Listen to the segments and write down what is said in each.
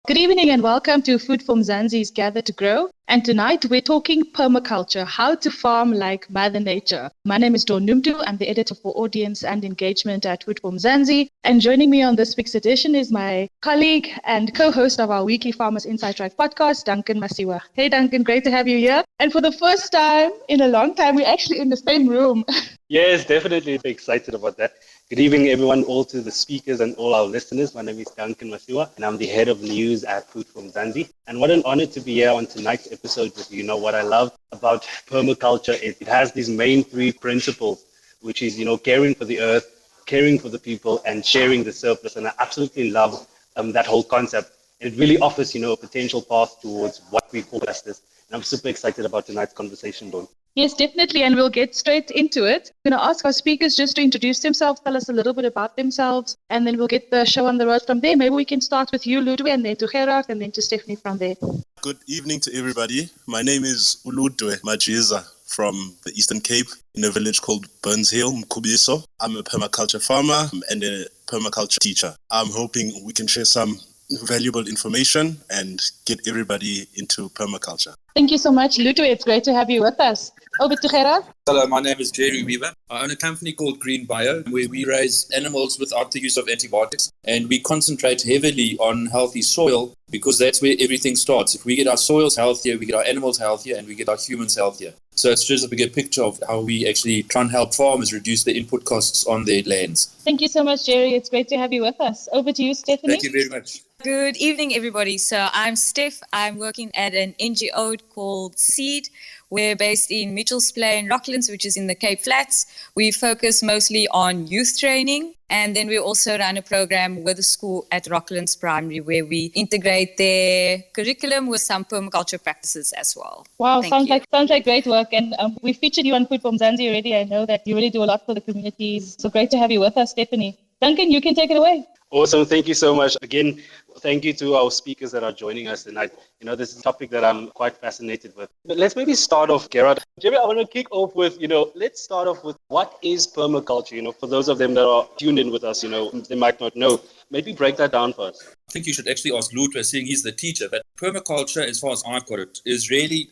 Good evening and welcome to Food from Mzansi's Gather to Grow. And tonight we're talking permaculture, how to farm like Mother Nature. My name is Dawn Numtu. I'm the editor for audience and engagement at Food from Mzansi. And joining me on this week's edition is my colleague and co-host of our weekly Farmers Inside Track podcast, Duncan Masiwa. Hey Duncan, great to have you here. And for the first time in a long time, we're actually in the same room. Yes, definitely excited about that. Good evening, everyone, all to the speakers and all our listeners. My name is Duncan Masiwa, and I'm the head of news at Food from Mzansi. And what an honor to be here on tonight's episode with you. You know, what I love about permaculture is it has these main three principles, which is, caring for the earth, caring for the people, and sharing the surplus. And I absolutely love that whole concept. It really offers, a potential path towards what we call justice. And I'm super excited about tonight's conversation, Dawn. Yes, definitely. And we'll get straight into it. I'm going to ask our speakers just to introduce themselves, tell us a little bit about themselves, and then we'll get the show on the road from there. Maybe we can start with you, Ludwe, and then to Gerhard, and then to Stephanie from there. Good evening to everybody. My name is Ludwe Majiza from the Eastern Cape in a village called Burns Hill, Mkubiso. I'm a permaculture farmer and a permaculture teacher. I'm hoping we can share some valuable information and get everybody into permaculture. Thank you so much, Ludwe. It's great to have you with us. Over to Gerhard. Hello, my name is Gerhard Weaver. I own a company called Green Bio, where we raise animals without the use of antibiotics, and we concentrate heavily on healthy soil because that's where everything starts. If we get our soils healthier, we get our animals healthier, and we get our humans healthier. So it's just a bigger picture of how we actually try and help farmers reduce the input costs on their lands. Thank you so much, Jerry. It's great to have you with us. Over to you, Stephanie. Thank you very much. Good evening, everybody. So I'm Steph. I'm working at an NGO called SEED. We're based in Mitchells Plain, Rocklands, which is in the Cape Flats. We focus mostly on youth training. And then we also run a program with the school at Rocklands Primary where we integrate their curriculum with some permaculture practices as well. Wow, sounds like great work. And we featured you on Food from Mzansi already. I know that you really do a lot for the communities. So great to have you with us, Stephanie. Duncan, you can take it away. Awesome. Thank you so much. Again, thank you to our speakers that are joining us tonight. This is a topic that I'm quite fascinated with. But let's maybe start off, Gerhard. Jerry, I want to kick off with, let's start off with what is permaculture? For those of them that are tuned in with us, they might not know. Maybe break that down for us. I think you should actually ask Ludwe, seeing he's the teacher. But permaculture, as far as I've got it, is really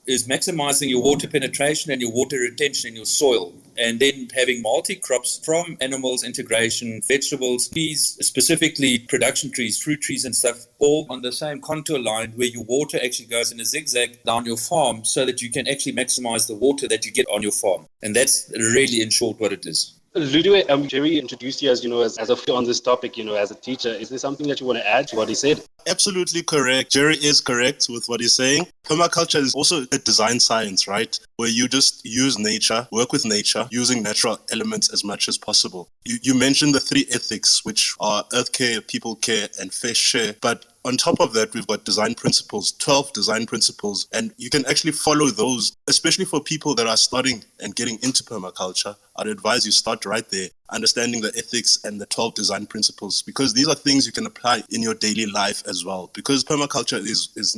is maximizing your water penetration and your water retention in your soil. And then having multi-crops from animals, integration, vegetables, trees, specifically production trees, fruit trees and stuff, all on the same contour line where your water actually goes in a zigzag down your farm so that you can actually maximize the water that you get on your farm. And that's really, in short, what it is. Ludwe, Jerry introduced you as a on this topic, as a teacher. Is there something that you want to add to what he said? Absolutely correct. Jerry is correct with what he's saying. Permaculture is also a design science, right? Where you just use nature, work with nature, using natural elements as much as possible. You mentioned the three ethics, which are earth care, people care, and fair share. But on top of that, we've got design principles, 12 design principles, and you can actually follow those, especially for people that are starting and getting into permaculture. I'd advise you start right there, understanding the ethics and the 12 design principles, because these are things you can apply in your daily life as well. Because permaculture is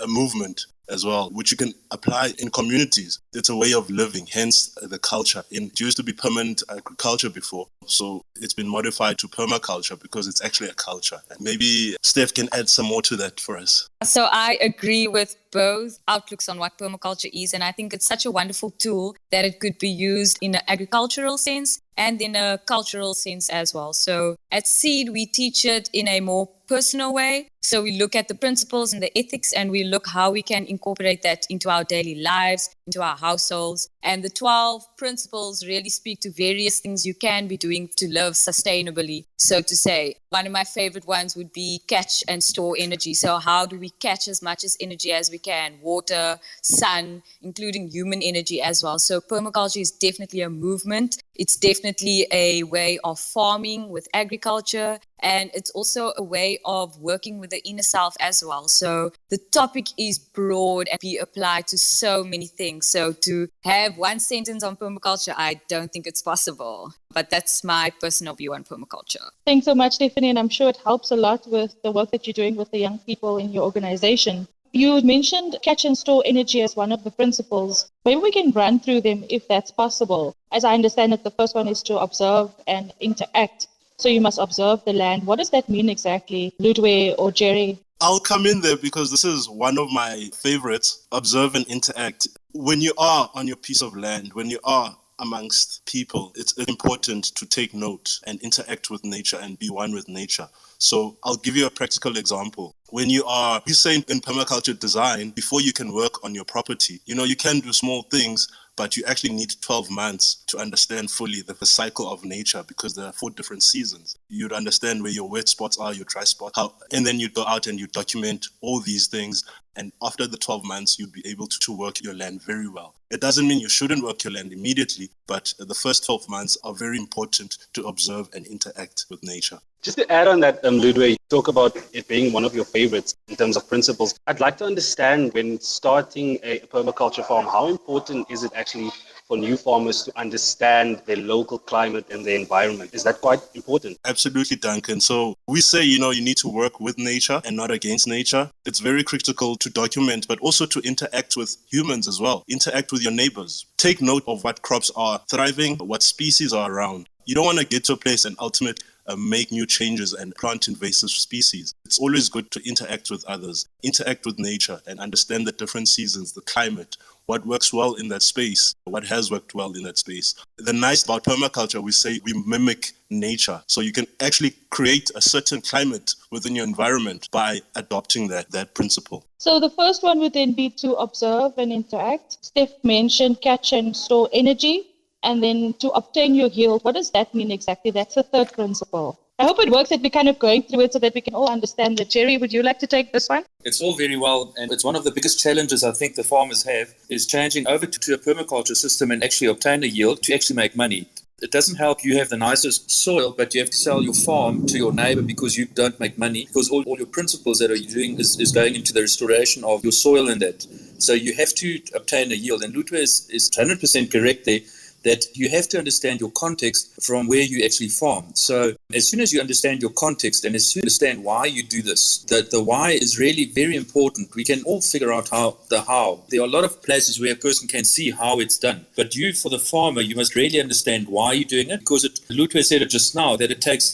a movement as well, which you can apply in communities. It's a way of living, hence the culture. It used to be permanent agriculture before, so it's been modified to permaculture because it's actually a culture. And maybe Steph can add some more to that for us. So I agree with both outlooks on what permaculture is, and I think it's such a wonderful tool that it could be used in an agricultural sense and in a cultural sense as well. So at SEED, we teach it in a more personal way. So we look at the principles and the ethics, and we look how we can incorporate that into our daily lives, into our households. And the 12 principles really speak to various things you can be doing to live sustainably, so to say. One of my favorite ones would be catch and store energy. So how do we catch as much as energy as we can? Water, sun, including human energy as well. So permaculture is definitely a movement. It's definitely a way of farming with agriculture, and it's also a way of working with the inner self as well. So the topic is broad and be applied to so many things. So to have one sentence on permaculture, I don't think it's possible. But that's my personal view on permaculture. Thanks so much, Stephanie, and I'm sure it helps a lot with the work that you're doing with the young people in your organization. You mentioned catch and store energy as one of the principles. Maybe we can run through them if that's possible. As I understand it, the first one is to observe and interact. So you must observe the land. What does that mean exactly, Ludwe or Jerry? I'll come in there because this is one of my favorites. Observe and interact. When you are on your piece of land, when you are amongst people, it's important to take note and interact with nature and be one with nature. So I'll give you a practical example. When we say in permaculture design, before you can work on your property, you can do small things, but you actually need 12 months to understand fully the cycle of nature, because there are 4 different seasons. You'd understand where your wet spots are, your dry spots, and then you go out and you document all these things. And after the 12 months, you'd be able to work your land very well. It doesn't mean you shouldn't work your land immediately, but the first 12 months are very important to observe and interact with nature. Just to add on that, Ludwe, you talk about it being one of your favorites in terms of principles. I'd like to understand, when starting a permaculture farm, how important is it actually for new farmers to understand their local climate and their environment? Is that quite important? Absolutely, Duncan. So we say, you need to work with nature and not against nature. It's very critical to document, but also to interact with humans as well. Interact with your neighbors. Take note of what crops are thriving, what species are around. You don't want to get to a place and ultimately make new changes and plant invasive species. It's always good to interact with others, interact with nature, and understand the different seasons, the climate, what works well in that space, what has worked well in that space. The nice about permaculture, we say we mimic nature. So you can actually create a certain climate within your environment by adopting that principle. So the first one would then be to observe and interact. Steph mentioned catch and store energy. And then to obtain your yield, what does that mean exactly? That's the third principle. I hope it works that we're kind of going through it so that we can all understand it. Jerry, would you like to take this one? It's all very well, and it's one of the biggest challenges I think the farmers have, is changing over to a permaculture system and actually obtain a yield to actually make money. It doesn't help you have the nicest soil, but you have to sell your farm to your neighbor because you don't make money, because all your principles that you're doing is going into the restoration of your soil and that. So you have to obtain a yield, and Ludwe is 100% correct there, that you have to understand your context from where you actually farm. So as soon as you understand your context and as soon as you understand why you do this, the why is really very important. We can all figure out the how. There are a lot of places where a person can see how it's done. But you, for the farmer, you must really understand why you're doing it, because Ludwe said it just now, that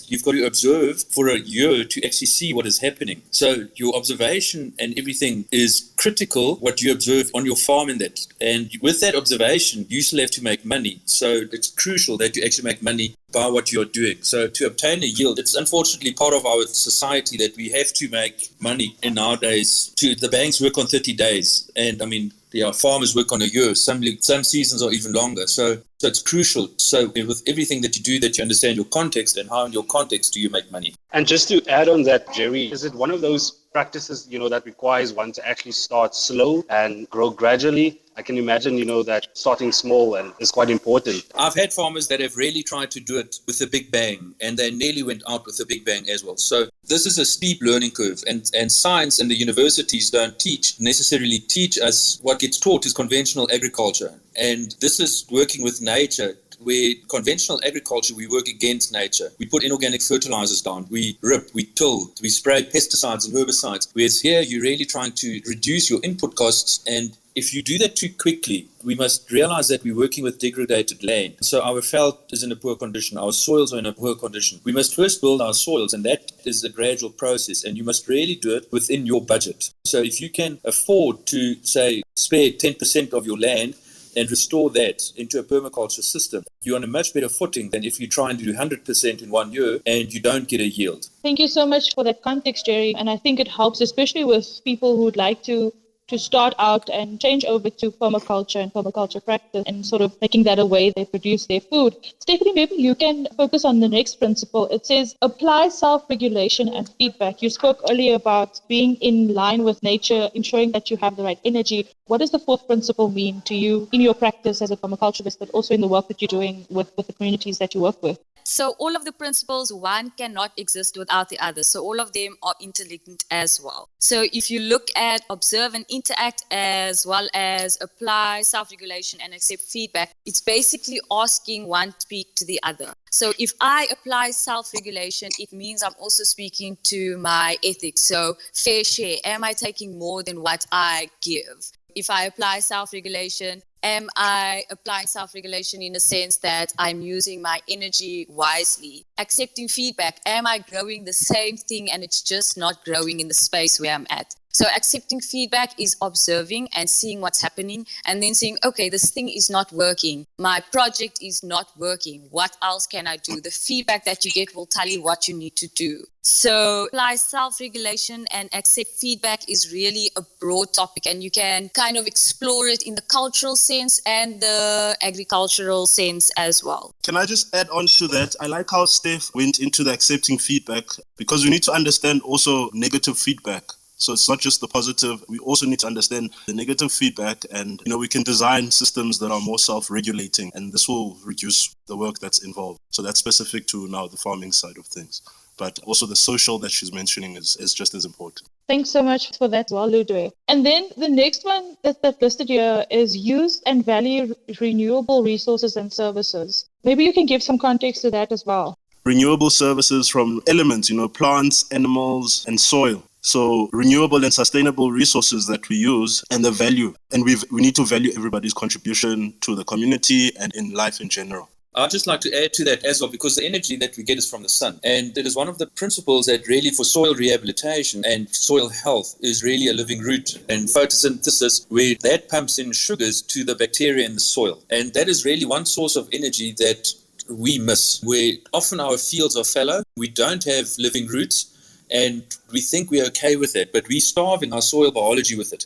you've got to observe for a year to actually see what is happening. So your observation and everything is critical, what you observe on your farm in that. And with that observation, you still have to make money. So it's crucial that you actually make money by what you're doing. So to obtain a yield, it's unfortunately part of our society that we have to make money in nowadays. The banks work on 30 days. And I mean, farmers work on a year. Some seasons are even longer. So it's crucial. So with everything that you do, that you understand your context and how in your context do you make money. And just to add on that, Jerry, is it one of those practices, that requires one to actually start slow and grow gradually? I can imagine, that starting small is quite important. I've had farmers that have really tried to do it with a big bang, and they nearly went out with a big bang as well. So this is a steep learning curve, and science and the universities don't necessarily teach us. What gets taught is conventional agriculture, and this is working with nature. Where conventional agriculture, we work against nature. We put inorganic fertilizers down, we rip, we till, we spray pesticides and herbicides. Whereas here, you're really trying to reduce your input costs. And if you do that too quickly, we must realize that we're working with degraded land. So our veld is in a poor condition. Our soils are in a poor condition. We must first build our soils, and that is a gradual process. And you must really do it within your budget. So if you can afford to, say, spare 10% of your land, and restore that into a permaculture system, you're on a much better footing than if you try and do 100% in 1 year and you don't get a yield. Thank you so much for that context, Jerry. And I think it helps, especially with people who would like to start out and change over to permaculture and permaculture practice and sort of making that a way they produce their food. Stephanie, maybe you can focus on the next principle. It says apply self-regulation and feedback. You spoke earlier about being in line with nature, ensuring that you have the right energy. What does the fourth principle mean to you in your practice as a permaculturalist, but also in the work that you're doing with the communities that you work with? So all of the principles, one cannot exist without the other. So all of them are interlinked as well. So if you look at observe and interact as well as apply self-regulation and accept feedback, it's basically asking one to speak to the other. So if I apply self-regulation, it means I'm also speaking to my ethics. So fair share. Am I taking more than what I give? If I apply self-regulation, Am I applying self-regulation in the sense that I'm using my energy wisely? Accepting feedback. Am I growing the same thing and it's just not growing in the space where I'm at? So accepting feedback is observing and seeing what's happening and then saying, okay, this thing is not working. My project is not working. What else can I do? The feedback that you get will tell you what you need to do. So apply self-regulation and accept feedback is really a broad topic, and you can kind of explore it in the cultural sense and the agricultural sense as well. Can I just add on to that? I like how Steph went into the accepting feedback, because we need to understand also negative feedback. So it's not just the positive. We also need to understand the negative feedback, and we can design systems that are more self-regulating, and this will reduce the work that's involved. So that's specific to now the farming side of things. But also the social that she's mentioning is just as important. Thanks so much for that as well, Ludwe. And then the next one that's listed here is use and value renewable resources and services. Maybe you can give some context to that as well. Renewable services from elements, plants, animals, and soil. So renewable and sustainable resources that we use and the value. And we need to value everybody's contribution to the community and in life in general. I'd just like to add to that as well, because the energy that we get is from the sun. And it is one of the principles that really for soil rehabilitation and soil health is really a living root. And photosynthesis, where that pumps in sugars to the bacteria in the soil. And that is really one source of energy that we miss, where often our fields are fallow. We don't have living roots. And we think we're okay with that, but we starve in our soil biology with it.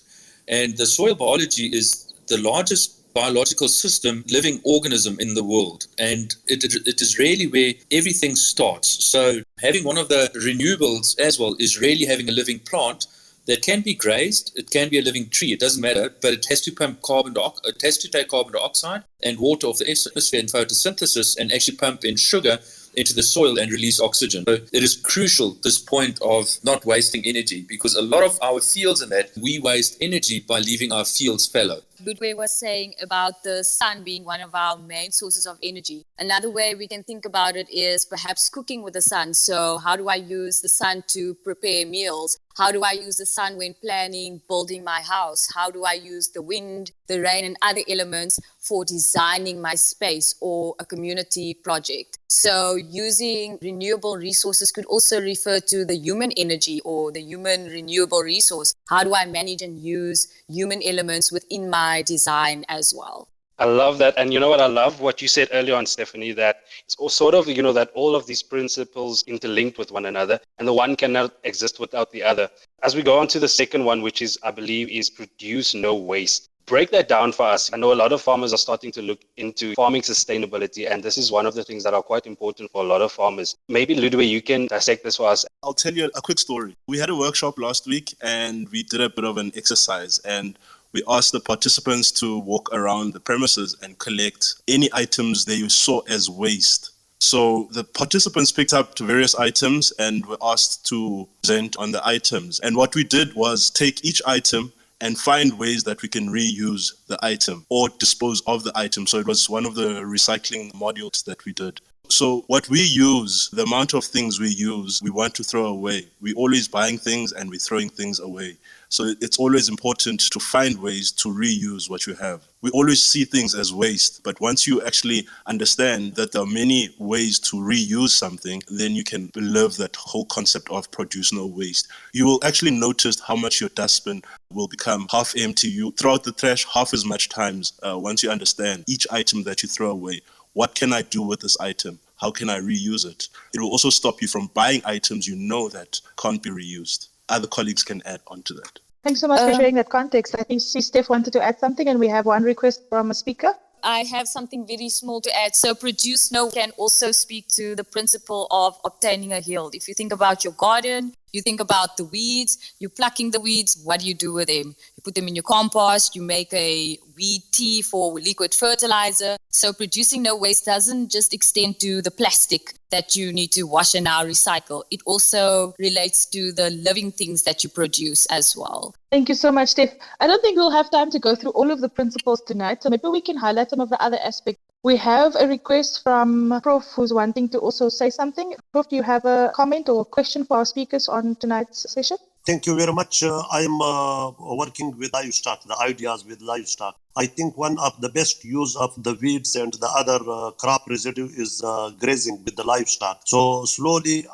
And the soil biology is the largest biological system, living organism in the world. And it is really where everything starts. So having one of the renewables as well is really having a living plant that can be grazed. It can be a living tree. It doesn't matter, but it has to pump it has to take carbon dioxide and water off the atmosphere in photosynthesis and actually pump in sugar into the soil and release oxygen. So it is crucial, this point of not wasting energy, because a lot of our fields in that, we waste energy by leaving our fields fallow. Ludwe was saying about the sun being one of our main sources of energy. Another way we can think about it is perhaps cooking with the sun. So how do I use the sun to prepare meals? How do I use the sun when planning, building my house? How do I use the wind, the rain, and other elements for designing my space or a community project? So using renewable resources could also refer to the human energy or the human renewable resource. How do I manage and use human elements within my design as well? I love that. And you know what? I love what you said earlier on, Stephanie, that it's all sort of, that all of these principles interlinked with one another, and the one cannot exist without the other. As we go on to the second one, which is, I believe, is produce no waste. Break that down for us. I know a lot of farmers are starting to look into farming sustainability, and this is one of the things that are quite important for a lot of farmers. Maybe, Ludwe, you can dissect this for us. I'll tell you a quick story. We had a workshop last week, and we did a bit of an exercise, and we asked the participants to walk around the premises and collect any items they saw as waste. So the participants picked up various items and were asked to present on the items. And what we did was take each item and find ways that we can reuse the item or dispose of the item. So it was one of the recycling modules that we did. So what we use, the amount of things we use, we want to throw away. We're always buying things and we're throwing things away. So it's always important to find ways to reuse what you have. We always see things as waste, but once you actually understand that there are many ways to reuse something, then you can live that whole concept of produce no waste. You will actually notice how much your dustbin will become half empty. You throw out the trash half as much times once you understand each item that you throw away. What can I do with this item? How can I reuse it? It will also stop you from buying items you know that can't be reused. Other colleagues can add on to that. Thanks so much for sharing that context. I think Steph wanted to add something, and we have one request from a speaker. I have something very small to add. So produce no can also speak to the principle of obtaining a yield. If you think about your garden, you think about the weeds, you're plucking the weeds, what do you do with them? You put them in your compost, you make a weed tea for liquid fertilizer. So producing no waste doesn't just extend to the plastic that you need to wash and now recycle. It also relates to the living things that you produce as well. Thank you so much, Steph. I don't think we'll have time to go through all of the principles tonight, so maybe we can highlight some of the other aspects. We have a request from Prof who's wanting to also say something. Prof, do you have a comment or a question for our speakers on tonight's session? Thank you very much. I'm working with livestock, the ideas with livestock. I think one of the best use of the weeds and the other crop residue is grazing with the livestock. So slowly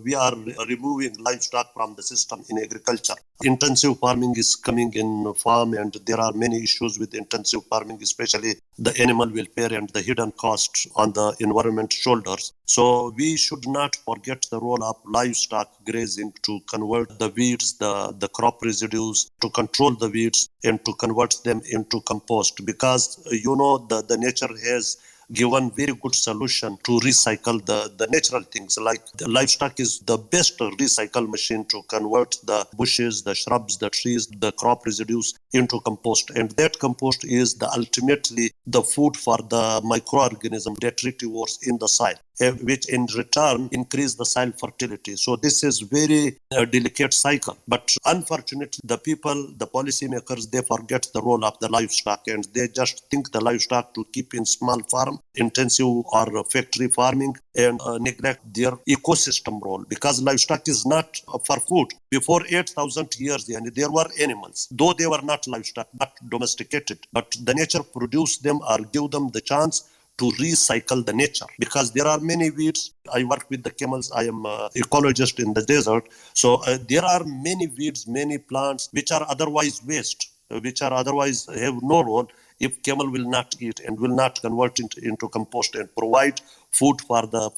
we are removing livestock from the system in agriculture. Intensive farming is coming in farm, and there are many issues with intensive farming, especially the animal welfare and the hidden costs on the environment shoulders. So we should not forget the role of livestock grazing to convert the weeds, the crop residues, to control the weeds and to convert them into compost, because the nature has given very good solution to recycle the natural things. Like the livestock is the best recycle machine to convert the bushes, the shrubs, the trees, the crop residues into compost. And that compost is ultimately the food for the microorganism that retivores in the soil, which in return increase the soil fertility. So this is very delicate cycle. But unfortunately, the people, the policymakers, they forget the role of the livestock, and they just think the livestock to keep in small farm, intensive or factory farming, and neglect their ecosystem role, because livestock is not for food. Before 8,000 years, there were animals, though they were not livestock, but domesticated. But the nature produced them or give them the chance to recycle the nature, because there are many weeds. I work with the camels. I am an ecologist in the desert. So there are many weeds, many plants which are otherwise waste, which are otherwise have no role if camel will not eat and will not convert it into compost and provide food for the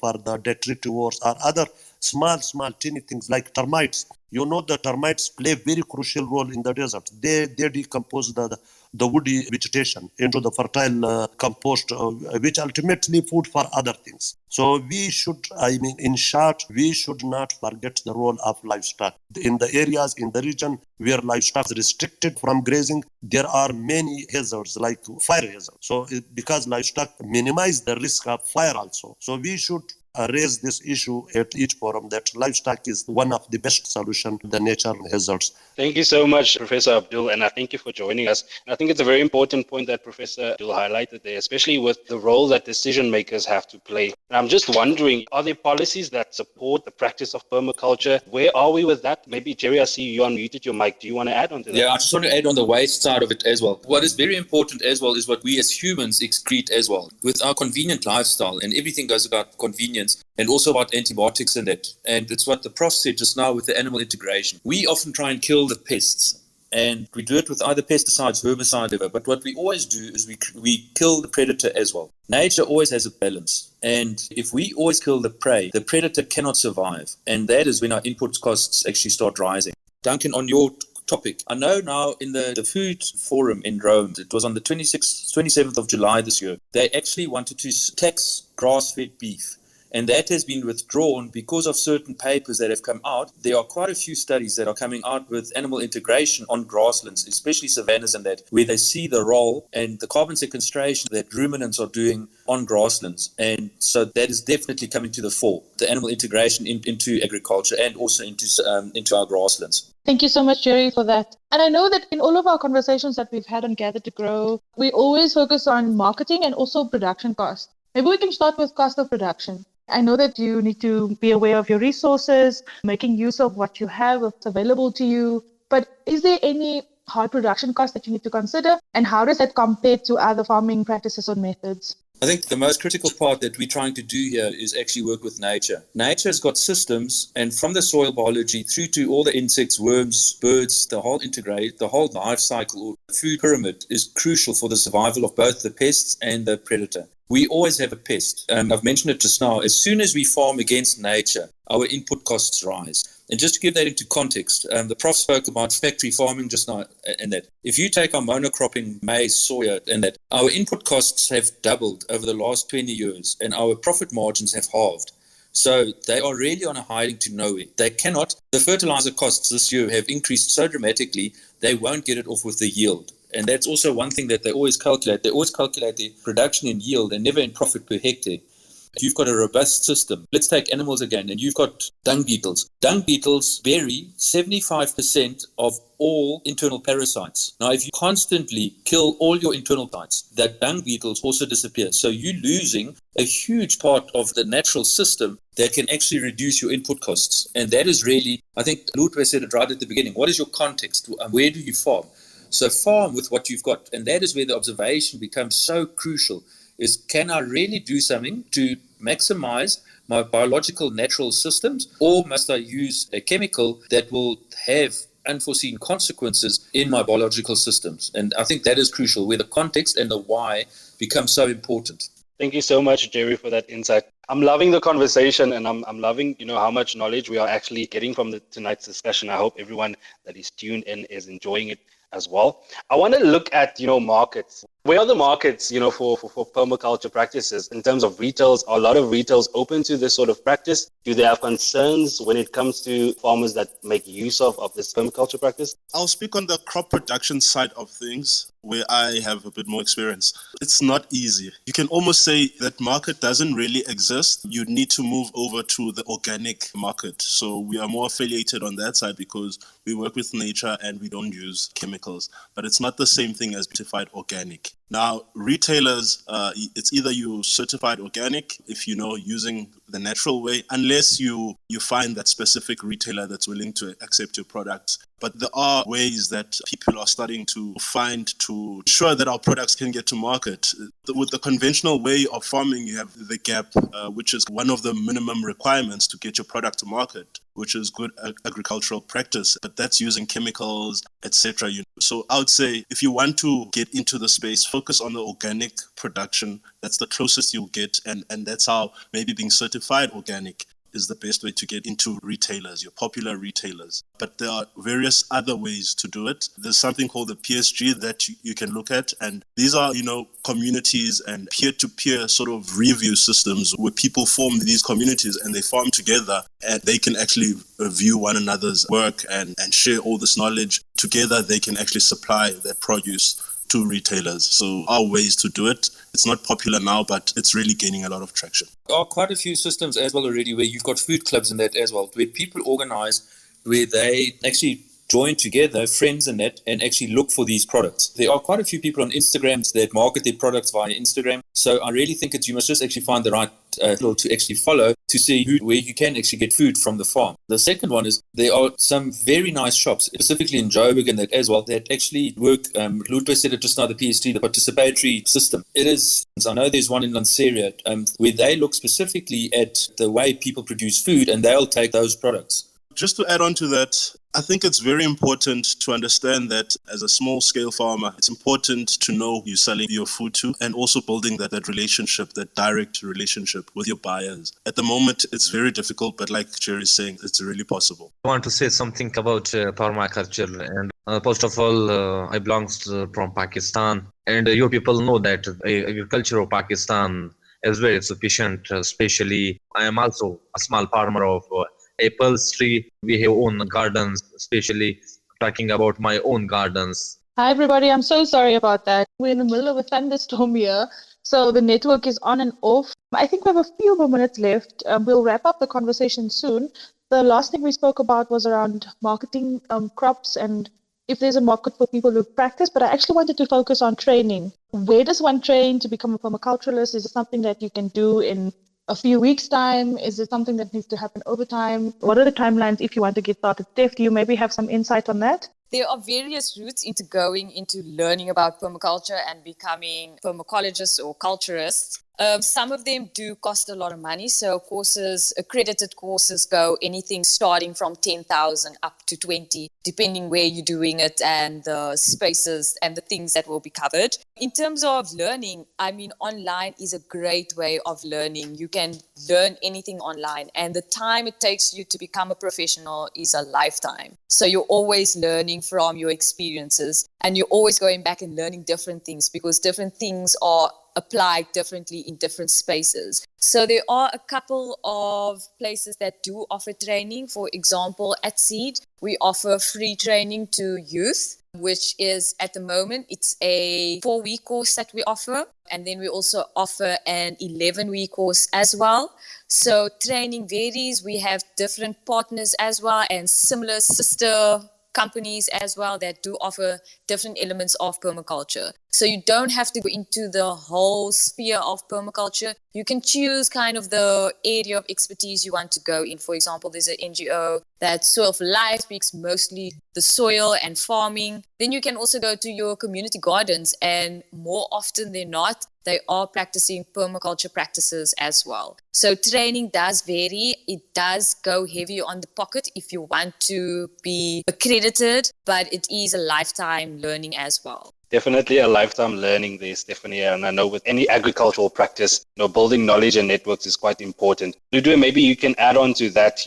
detritivores or other small teeny things like termites. The termites play very crucial role in the desert. They decompose the woody vegetation into the fertile compost, which ultimately food for other things. So we should, in short, we should not forget the role of livestock. In the areas, in the region where livestock is restricted from grazing, there are many hazards like fire hazards. So because livestock minimize the risk of fire also. So we should raise this issue at each forum, that livestock is one of the best solutions to the nature hazards. Thank you so much, Professor Abdul, and I thank you for joining us. And I think it's a very important point that Professor Abdul highlighted there, especially with the role that decision makers have to play. And I'm just wondering, are there policies that support the practice of permaculture? Where are we with that? Maybe Jerry, I see you unmuted your mic. Do you want to add on to that? Yeah, I just want to add on the waste side of it as well. What is very important as well is what we as humans excrete as well. With our convenient lifestyle, and everything goes about convenience, and also about antibiotics and that. And it's what the Prof said just now with the animal integration. We often try and kill the pests, and we do it with either pesticides, herbicides, whatever. But what we always do is we kill the predator as well. Nature always has a balance. And if we always kill the prey, the predator cannot survive. And that is when our input costs actually start rising. Duncan, on your topic, I know now in the food forum in Rome, it was on the 27th of July this year, they actually wanted to tax grass-fed beef. And that has been withdrawn because of certain papers that have come out. There are quite a few studies that are coming out with animal integration on grasslands, especially savannas and that, where they see the role and the carbon sequestration that ruminants are doing on grasslands. And so that is definitely coming to the fore, the animal integration into agriculture and also into our grasslands. Thank you so much, Jerry, for that. And I know that in all of our conversations that we've had on Gather to Grow, we always focus on marketing and also production costs. Maybe we can start with cost of production. I know that you need to be aware of your resources, making use of what you have, what's available to you. But is there any hard production cost that you need to consider? And how does that compare to other farming practices or methods? I think the most critical part that we're trying to do here is actually work with nature. Nature has got systems, and from the soil biology through to all the insects, worms, birds, the whole life cycle or food pyramid is crucial for the survival of both the pests and the predator. We always have a pest. I've mentioned it just now. As soon as we farm against nature, our input costs rise. And just to give that into context, the Prof spoke about factory farming just now and that. If you take our monocropping, maize, soya and that, our input costs have doubled over the last 20 years and our profit margins have halved. So they are really on a hiding to nowhere. They cannot. The fertilizer costs this year have increased so dramatically, they won't get it off with the yield. And that's also one thing that they always calculate. They always calculate the production in yield and never in profit per hectare. You've got a robust system. Let's take animals again, and you've got dung beetles. Dung beetles bury 75% of all internal parasites. Now, if you constantly kill all your internal parasites, that dung beetles also disappear. So you're losing a huge part of the natural system that can actually reduce your input costs. And that is really, I think Ludwe said it right at the beginning. What is your context? Where do you farm? So farm with what you've got. And that is where the observation becomes so crucial, is can I really do something to maximize my biological natural systems, or must I use a chemical that will have unforeseen consequences in my biological systems? And I think that is crucial, where the context and the why become so important. Thank you so much, Jerry, for that insight. I'm loving the conversation, and I'm loving, how much knowledge we are actually getting from tonight's discussion. I hope everyone that is tuned in is enjoying it as well. I want to look at, markets. Where are the markets, for permaculture practices in terms of retails? Are a lot of retails open to this sort of practice? Do they have concerns when it comes to farmers that make use of this permaculture practice? I'll speak on the crop production side of things, where I have a bit more experience. It's not easy. You can almost say that market doesn't really exist. You need to move over to the organic market. So we are more affiliated on that side because we work with nature and we don't use chemicals. But it's not the same thing as certified organic. Now, retailers, it's either you certified organic, if using the natural way, unless you find that specific retailer that's willing to accept your product. But there are ways that people are starting to find to ensure that our products can get to market. With the conventional way of farming, you have the gap, which is one of the minimum requirements to get your product to market, which is good agricultural practice, but that's using chemicals, etc. So I would say if you want to get into the space, focus on the organic production. That's the closest you'll get, and that's how maybe being certified organic is the best way to get into retailers, your popular retailers. But there are various other ways to do it. There's something called the PSG that you can look at. And these are, communities and peer-to-peer sort of review systems where people form these communities and they farm together and they can actually view one another's work and share all this knowledge. Together, they can actually supply that produce to retailers. So our ways to do it. It's not popular now, but it's really gaining a lot of traction. There are quite a few systems as well already where you've got food clubs in that as well, where people organize, where they actually join together, friends and that, and actually look for these products. There are quite a few people on Instagram that market their products via Instagram. So I really think you must just actually find the right people to actually follow to see where you can actually get food from the farm. The second one is there are some very nice shops, specifically in Joburg and that as well, that actually work, Ludwe said it just now, the PST, the participatory system. It is, I know there's one in Lanseria, where they look specifically at the way people produce food and they'll take those products. Just to add on to that, I think it's very important to understand that as a small-scale farmer, it's important to know who you're selling your food to and also building that relationship, that direct relationship with your buyers. At the moment, it's very difficult, but like Jerry is saying, it's really possible. I want to say something about permaculture. And first of all, I belong from Pakistan. And you people know that agriculture of Pakistan is very sufficient. Especially, I am also a small farmer of apples tree. We have own gardens, especially talking about my own gardens. Hi, everybody. I'm so sorry about that. We're in the middle of a thunderstorm here, so the network is on and off. I think we have a few more minutes left. We'll wrap up the conversation soon. The last thing we spoke about was around marketing crops and if there's a market for people who practice, but I actually wanted to focus on training. Where does one train to become a permaculturalist? Is it something that you can do in a few weeks' time? Is it something that needs to happen over time? What are the timelines if you want to get started? Steph, do you maybe have some insight on that? There are various routes into going into learning about permaculture and becoming permacologists or culturists. Some of them do cost a lot of money. So courses, accredited courses go anything starting from 10,000 up to 20, depending where you're doing it and the spaces and the things that will be covered. In terms of learning, online is a great way of learning. You can learn anything online, and the time it takes you to become a professional is a lifetime. So you're always learning from your experiences, and you're always going back and learning different things because different things are applied differently in different spaces. So there are a couple of places that do offer training. For example, at SEED, we offer free training to youth, which is at the moment, it's a 4-week course that we offer. And then we also offer an 11-week course as well. So training varies. We have different partners as well and similar sister companies as well that do offer different elements of permaculture. So you don't have to go into the whole sphere of permaculture. You can choose kind of the area of expertise you want to go in. For example, there's an NGO that Soil for Life speaks mostly the soil and farming. Then you can also go to your community gardens, and more often than not, they are practicing permaculture practices as well. So training does vary. It does go heavy on the pocket if you want to be accredited, but it is a lifetime learning as well. Definitely a lifetime learning there, Stephanie. And I know with any agricultural practice, building knowledge and networks is quite important. Ludwe, maybe you can add on to that.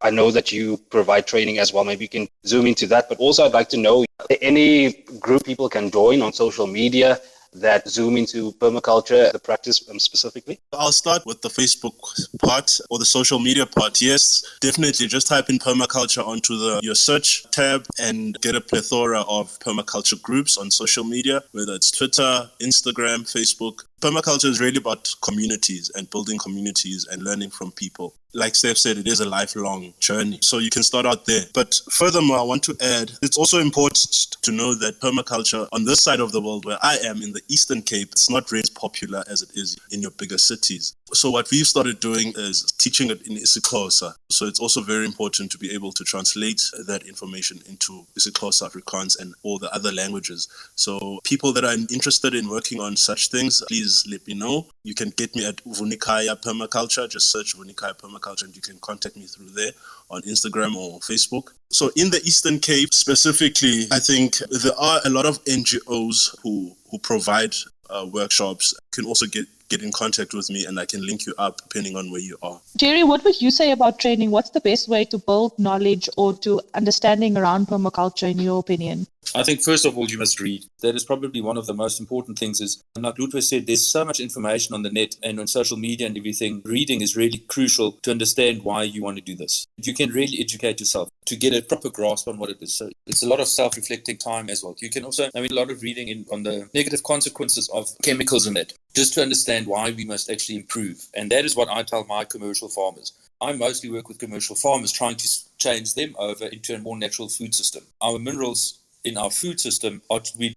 I know that you provide training as well. Maybe you can zoom into that. But also I'd like to know, are there any group people can join on social media that zoom into permaculture, the practice specifically? I'll start with the Facebook part or the social media part. Yes, definitely. Just type in permaculture onto your search tab and get a plethora of permaculture groups on social media, whether it's Twitter, Instagram, Facebook. Permaculture is really about communities and building communities and learning from people. Like Steph said, it is a lifelong journey. So you can start out there. But furthermore, I want to add, it's also important to know that permaculture on this side of the world where I am in the Eastern Cape, it's not really as popular as it is in your bigger cities. So what we've started doing is teaching it in isiXhosa. So it's also very important to be able to translate that information into isiXhosa, Afrikaans, and all the other languages. So people that are interested in working on such things, please let me know. You can get me at Vunikaya Permaculture. Just search Vunikaya Permaculture and you can contact me through there on Instagram or Facebook. So in the Eastern Cape specifically, I think there are a lot of NGOs who provide workshops. You can also get in contact with me and I can link you up depending on where you are. Jerry, what would you say about training? What's the best way to build knowledge or to understanding around permaculture in your opinion? I think first of all, you must read. That is probably one of the most important things is, like Ludwe said, there's so much information on the net and on social media and everything. Reading is really crucial to understand why you want to do this. You can really educate yourself to get a proper grasp on what it is. So it's a lot of self-reflecting time as well. You can also, a lot of reading on the negative consequences of chemicals in it, just to understand why we must actually improve. And that is what I tell my commercial farmers. I mostly work with commercial farmers trying to change them over into a more natural food system. Our minerals in our food system,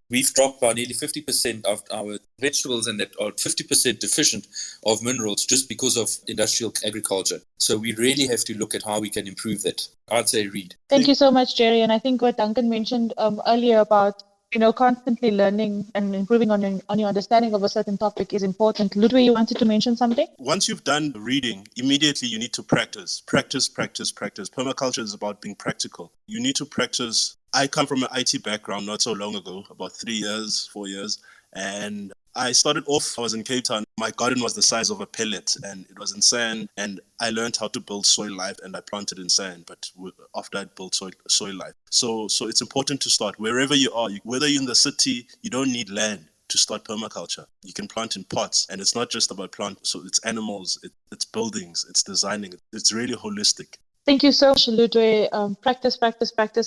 we've dropped by nearly 50% of our vegetables and that are 50% deficient of minerals just because of industrial agriculture. So we really have to look at how we can improve that. I'd say read. Thank you so much, Jerry. And I think what Duncan mentioned earlier about constantly learning and improving on your understanding of a certain topic is important. Ludwe, you wanted to mention something? Once you've done reading, immediately you need to practice. Practice. Permaculture is about being practical. You need to practice. I come from an IT background not so long ago, about 4 years, and I started off, I was in Cape Town. My garden was the size of a pellet and it was in sand, and I learned how to build soil life and I planted in sand, but after I built soil life. So it's important to start wherever you are. Whether you're in the city, you don't need land to start permaculture. You can plant in pots, and it's not just about plants. So it's animals, it's buildings, it's designing. It's really holistic. Thank you so much, Ludwe. Practice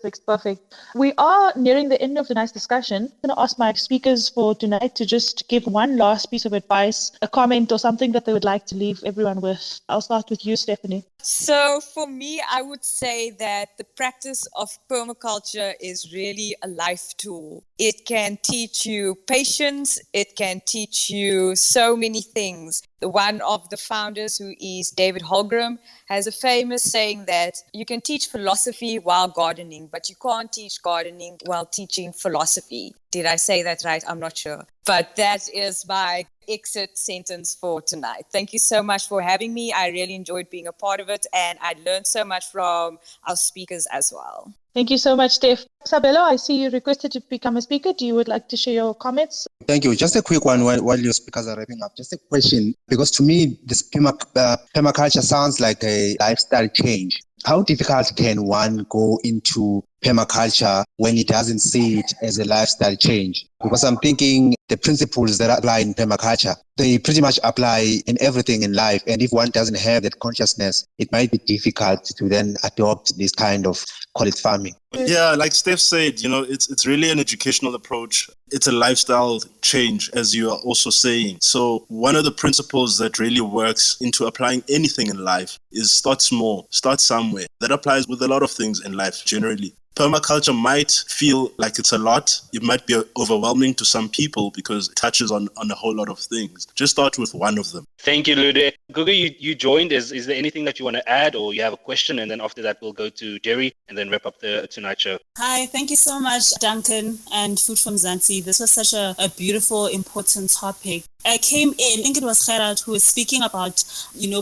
makes perfect. We are nearing the end of tonight's discussion. I'm going to ask my speakers for tonight to just give one last piece of advice, a comment or something that they would like to leave everyone with. I'll start with you, Stephanie. So for me, I would say that the practice of permaculture is really a life tool. It can teach you patience. It can teach you so many things. One of the founders, who is David Holmgren, has a famous saying that you can teach philosophy while gardening, but you can't teach gardening while teaching philosophy. Did I say that right? I'm not sure. But that is my exit sentence for tonight. Thank you so much for having me. I really enjoyed being a part of it, and I learned so much from our speakers as well. Thank you so much, Steph. Sabelo, I see you requested to become a speaker. Do you would like to share your comments? Thank you. Just a quick one while your speakers are wrapping up. Just a question, because to me, this permaculture sounds like a lifestyle change. How difficult can one go into permaculture when he doesn't see it as a lifestyle change? Because I'm thinking the principles that apply in permaculture, they pretty much apply in everything in life. And if one doesn't have that consciousness, it might be difficult to then adopt this kind of, call it farming. Yeah, like Steph said, it's really an educational approach. It's a lifestyle change, as you are also saying. So one of the principles that really works into applying anything in life is start small, start somewhere. That applies with a lot of things in life generally. Permaculture might feel like it's a lot. It might be overwhelming to some people because it touches on a whole lot of things. Just start with one of them. Thank you, Ludwe. Gugu, you joined. Is there anything that you want to add, or you have a question? And then after that, we'll go to Jerry and then wrap up the Tonight Show. Hi, thank you so much, Duncan and Food from Zanzi. This was such a beautiful, important topic. I came in, I think it was Gerhard who was speaking about,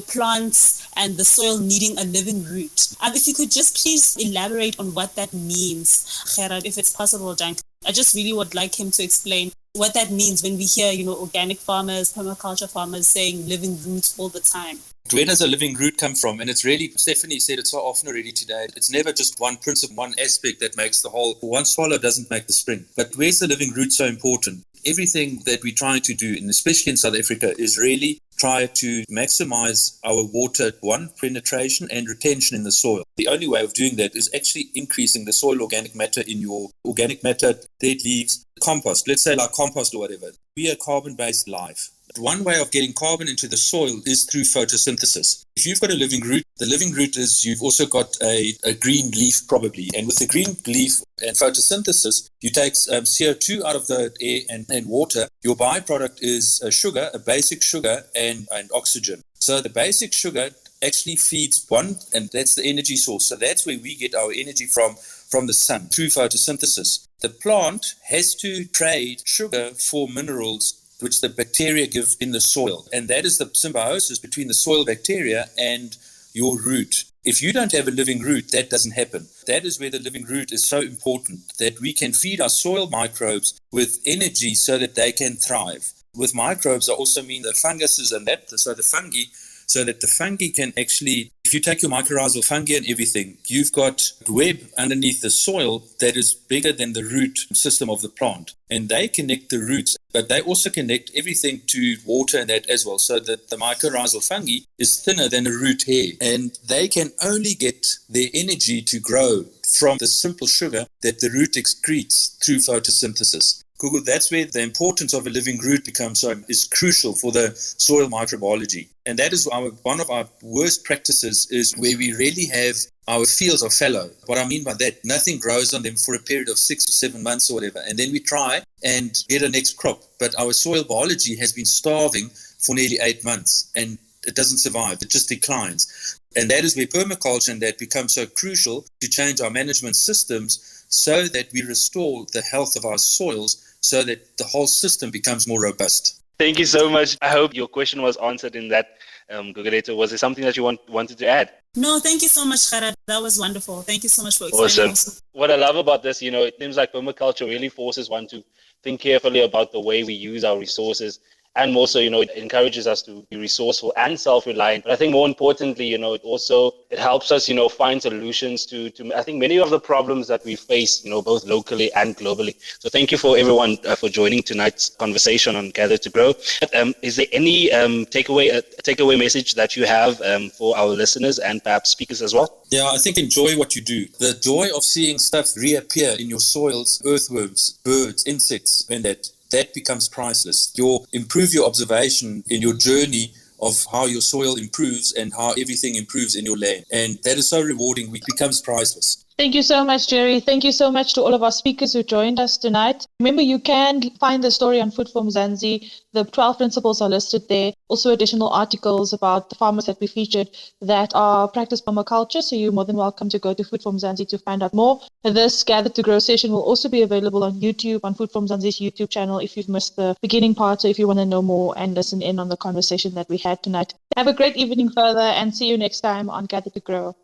plants and the soil needing a living root. If you could just please elaborate on what that means, Gerhard, if it's possible, Duncan. I just really would like him to explain what that means when we hear, organic farmers, permaculture farmers saying living roots all the time. Where does a living root come from? And it's really, Stephanie said it so often already today, it's never just one principle, one aspect that makes the whole. One swallow doesn't make the spring. But where's the living root so important? Everything that we're trying to do, and especially in South Africa, is really try to maximize our water, penetration and retention in the soil. The only way of doing that is actually increasing the soil organic matter in your organic matter, dead leaves, compost, let's say like compost or whatever. We are carbon-based life. One way of getting carbon into the soil is through photosynthesis. If you've got a living root, the living root is you've also got a green leaf probably. And with the green leaf and photosynthesis, you take CO2 out of the air and water. Your byproduct is a sugar, a basic sugar and oxygen. So the basic sugar actually feeds one, and that's the energy source. So that's where we get our energy from the sun through photosynthesis. The plant has to trade sugar for minerals which the bacteria give in the soil. And that is the symbiosis between the soil bacteria and your root. If you don't have a living root, that doesn't happen. That is where the living root is so important, that we can feed our soil microbes with energy so that they can thrive. With microbes, I also mean the funguses and that, so the fungi, so that the fungi can actually, if you take your mycorrhizal fungi and everything, you've got web underneath the soil that is bigger than the root system of the plant. And they connect the roots, but they also connect everything to water and that as well, so that the mycorrhizal fungi is thinner than a root hair. And they can only get their energy to grow from the simple sugar that the root excretes through photosynthesis. Google, that's where the importance of a living root is crucial for the soil microbiology. And that is one of our worst practices is where we really have our fields are fallow. What I mean by that, nothing grows on them for a period of 6 or 7 months or whatever. And then we try and get a next crop. But our soil biology has been starving for nearly 8 months and it doesn't survive. It just declines. And that is where permaculture and that becomes so crucial to change our management systems so that we restore the health of our soils so that the whole system becomes more robust. Thank you so much. I hope your question was answered in that, Guguleto. Was there something that you wanted to add? No, thank you so much, Gerhard. That was wonderful. Thank you so much for explaining. Awesome. What I love about this, it seems like permaculture really forces one to think carefully about the way we use our resources. And also, it encourages us to be resourceful and self-reliant. But I think more importantly, it helps us, find solutions to I think many of the problems that we face, both locally and globally. So thank you for everyone for joining tonight's conversation on Gather to Grow. Is there any takeaway message that you have for our listeners and perhaps speakers as well? Yeah, I think enjoy what you do. The joy of seeing stuff reappear in your soils, earthworms, birds, insects, and that becomes priceless. Improve your observation in your journey of how your soil improves and how everything improves in your land. And that is so rewarding, it becomes priceless. Thank you so much, Jerry. Thank you so much to all of our speakers who joined us tonight. Remember, you can find the story on Food from Zanzi. The 12 principles are listed there. Also additional articles about the farmers that we featured that are practice permaculture. So you're more than welcome to go to Food from Zanzi to find out more. This Gather to Grow session will also be available on YouTube, on Food from Zanzi's YouTube channel if you've missed the beginning part, or if you want to know more and listen in on the conversation that we had tonight. Have a great evening further and see you next time on Gather to Grow.